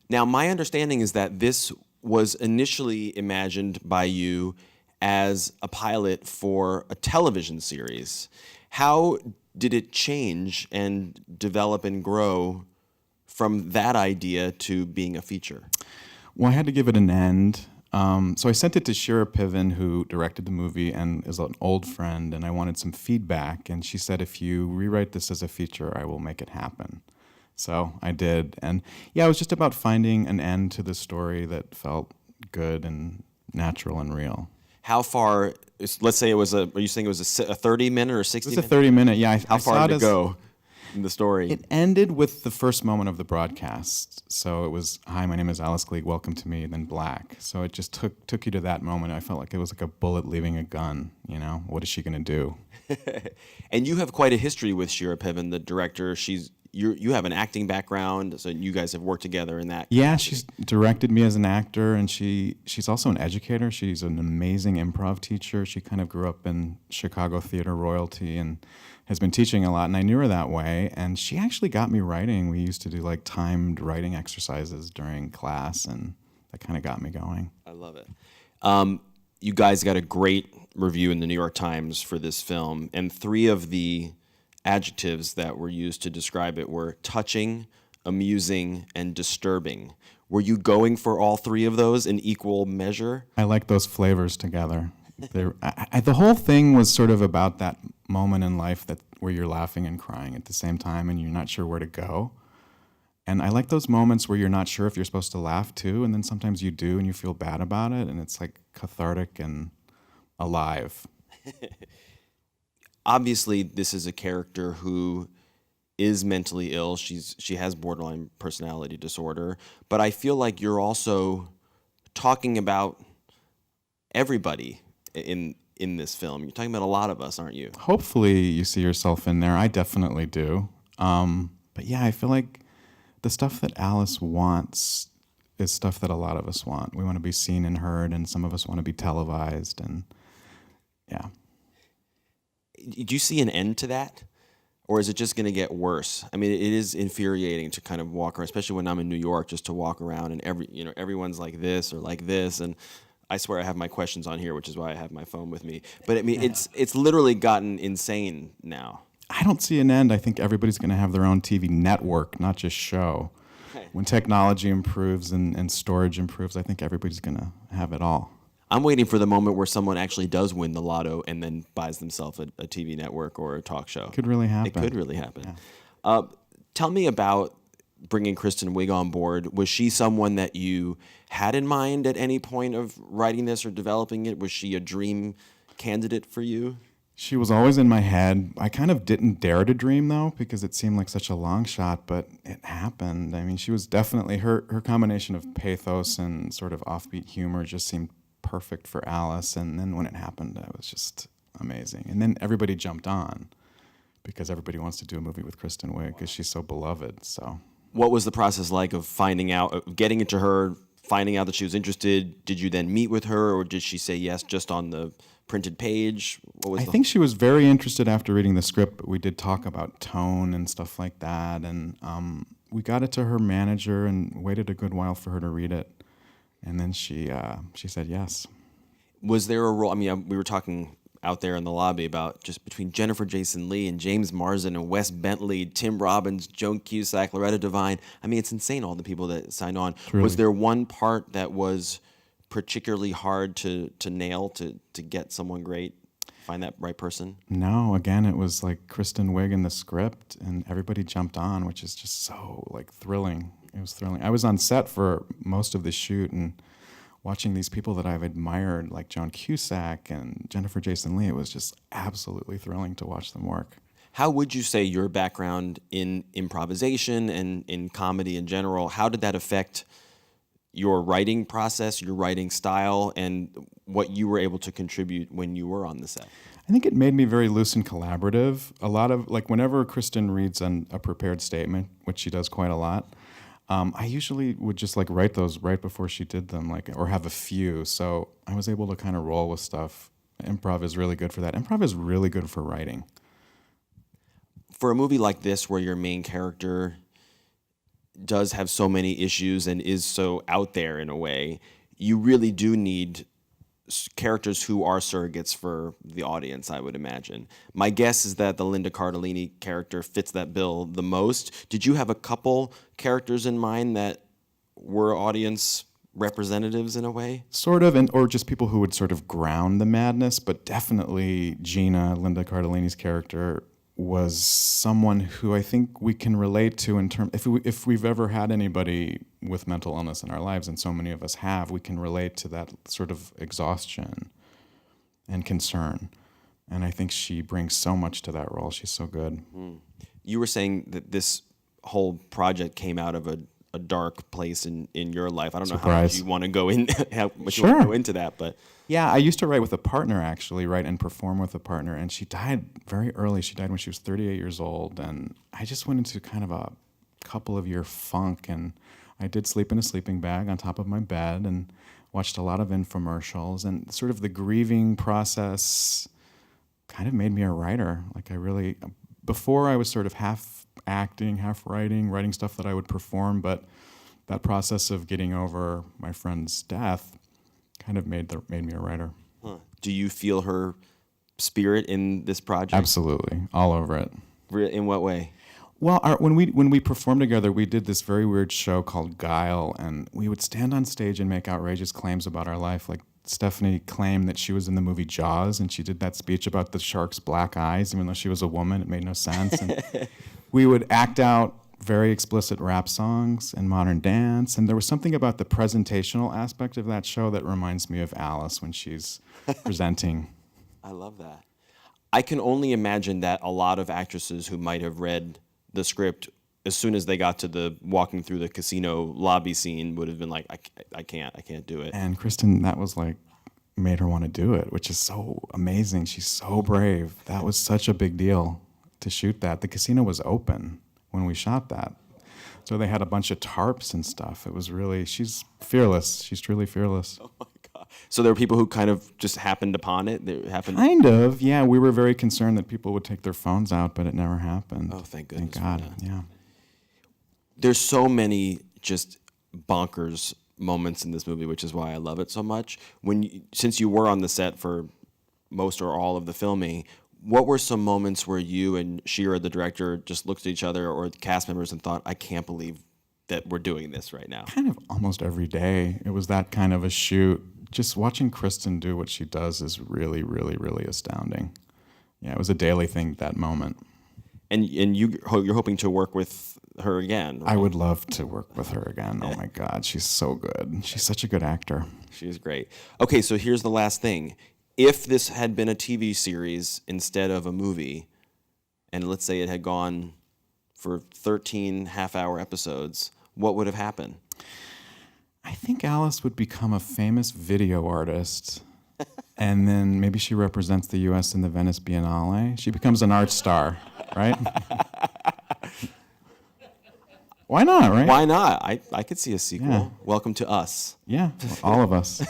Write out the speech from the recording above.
Now, my understanding is that this was initially imagined by you as a pilot for a television series. How did it change and develop and grow from that idea to being a feature? Well, I had to give it an end. So I sent it to Shira Piven, who directed the movie and is an old friend, and I wanted some feedback. And she said, if you rewrite this as a feature, I will make it happen. So I did. And yeah, it was just about finding an end to the story that felt good and natural and real. How far, let's say it was are you saying it was a 30-minute or 60 It minute? was a 30-minute, yeah. How far did it go in the story? It ended with the first moment of the broadcast. So it was, hi, my name is Alice Gleig, welcome to me, then black. So it just took you to that moment. I felt like it was like a bullet leaving a gun, you know? What is she going to do? And you have quite a history with Shira Piven, the director. You have an acting background, so you guys have worked together in that. Yeah, she's directed me as an actor, and she's also an educator. She's an amazing improv teacher. She kind of grew up in Chicago theater royalty and has been teaching a lot, and I knew her that way. And she actually got me writing. We used to do like timed writing exercises during class, and that kind of got me going. I love it. You guys got a great review in the New York Times for this film, and 3 of the adjectives that were used to describe it were touching, amusing, and disturbing. Were you going for all 3 of those in equal measure? I like those flavors together. The whole thing was sort of about that moment in life where you're laughing and crying at the same time and you're not sure where to go. And I like those moments where you're not sure if you're supposed to laugh too, and then sometimes you do and you feel bad about it, and it's like cathartic and alive. Obviously, this is a character who is mentally ill. She has borderline personality disorder, but I feel like you're also talking about everybody in this film. You're talking about a lot of us, aren't you? Hopefully you see yourself in there. I definitely do. But yeah, I feel like the stuff that Alice wants is stuff that a lot of us want. We want to be seen and heard, and some of us want to be televised, and yeah. Do you see an end to that? Or is it just going to get worse? I mean, it is infuriating to kind of walk around, especially when I'm in New York, just to walk around and everyone's like this or like this. And I swear I have my questions on here, which is why I have my phone with me. But I mean, it's literally gotten insane now. I don't see an end. I think everybody's going to have their own TV network, not just show. When technology improves and storage improves, I think everybody's going to have it all. I'm waiting for the moment where someone actually does win the lotto and then buys themselves a TV network or a talk show. It could really happen. It could really happen. Yeah. Tell me about bringing Kristen Wiig on board. Was she someone that you had in mind at any point of writing this or developing it? Was she a dream candidate for you? She was always in my head. I kind of didn't dare to dream, though, because it seemed like such a long shot, but it happened. I mean, she was definitely, her combination of pathos and sort of offbeat humor just seemed perfect for Alice, and then when it happened, it was just amazing. And then everybody jumped on because everybody wants to do a movie with Kristen Wiig because she's so beloved. So, what was the process like of finding out, of getting it to her, finding out that she was interested? Did you then meet with her, or did she say yes just on the printed page? I think she was very interested after reading the script, but we did talk about tone and stuff like that, and we got it to her manager and waited a good while for her to read it. And then she said yes. Was there a role? I mean, we were talking out there in the lobby about just between Jennifer Jason Leigh and James Marsden and Wes Bentley, Tim Robbins, Joan Cusack, Loretta Devine. I mean, it's insane, all the people that signed on. Truly. Was there one part that was particularly hard to nail, to get someone great, find that right person? No, again, it was like Kristen Wiig in the script, and everybody jumped on, which is just so like thrilling. It was thrilling. I was on set for most of the shoot and watching these people that I've admired, like Joan Cusack and Jennifer Jason Leigh. It was just absolutely thrilling to watch them work. How would you say your background in improvisation and in comedy in general, how did that affect your writing process, your writing style, and what you were able to contribute when you were on the set? I think it made me very loose and collaborative. A lot of, like, whenever Kristen reads a prepared statement, which she does quite a lot, I usually would just like write those right before she did them, like, or have a few. So I was able to kind of roll with stuff. Improv is really good for that. Improv is really good for writing. For a movie like this, where your main character does have so many issues and is so out there in a way, you really do need characters who are surrogates for the audience, I would imagine. My guess is that the Linda Cardellini character fits that bill the most. Did you have a couple characters in mind that were audience representatives in a way? Sort of, or just people who would sort of ground the madness, but definitely Gina, Linda Cardellini's character, was someone who I think we can relate to in terms, if we've ever had anybody with mental illness in our lives, and so many of us have, we can relate to that sort of exhaustion and concern. And I think she brings so much to that role. She's so good. You were saying that this whole project came out of a dark place in your life. I don't know how much you want to go in, how much you want to go into that, but yeah, I used to write with a partner, actually, write and perform with a partner, and she died very early. She died when she was 38 years old, and I just went into kind of a couple of year funk, and I did sleep in a sleeping bag on top of my bed and watched a lot of infomercials, and sort of the grieving process kind of made me a writer. Like before I was sort of half acting, half writing stuff that I would perform, but that process of getting over my friend's death kind of made me a writer. Do you feel her spirit in this project? Absolutely, all over it. In what way? Well, when we performed together, we did this very weird show called Guile, and we would stand on stage and make outrageous claims about our life. Like Stephanie claimed that she was in the movie Jaws, and she did that speech about the shark's black eyes, even though she was a woman. It made no sense. And we would act out very explicit rap songs and modern dance, and there was something about the presentational aspect of that show that reminds me of Alice when she's presenting. I love that. I can only imagine that a lot of actresses who might have read the script as soon as they got to the walking through the casino lobby scene would have been like, I can't do it. And Kristen, that was like, made her want to do it, which is so amazing. She's so brave. That was such a big deal to shoot that. The casino was open when we shot that. So they had a bunch of tarps and stuff. It was really, she's fearless. She's truly fearless. Oh my God. So there were people who kind of just happened upon it? Kind of, yeah. We were very concerned that people would take their phones out, but it never happened. Oh, thank goodness. Thank God, yeah. There's so many just bonkers moments in this movie, which is why I love it so much. Since you were on the set for most or all of the filming, what were some moments where you and Shira, the director, just looked at each other or the cast members and thought, I can't believe that we're doing this right now? Kind of almost every day. It was that kind of a shoot. Just watching Kristen do what she does is really, really, really astounding. Yeah, it was a daily thing, that moment. And you're hoping to work with her again, right? I would love to work with her again. Oh my God, she's so good. She's such a good actor. She's great. Okay, so here's the last thing. If this had been a TV series instead of a movie, and let's say it had gone for 13 half-hour episodes, what would have happened? I think Alice would become a famous video artist, and then maybe she represents the U.S. in the Venice Biennale. She becomes an art star, right? Why not, right? Why not? I could see a sequel. Yeah. Welcome to Us. Yeah, all of us.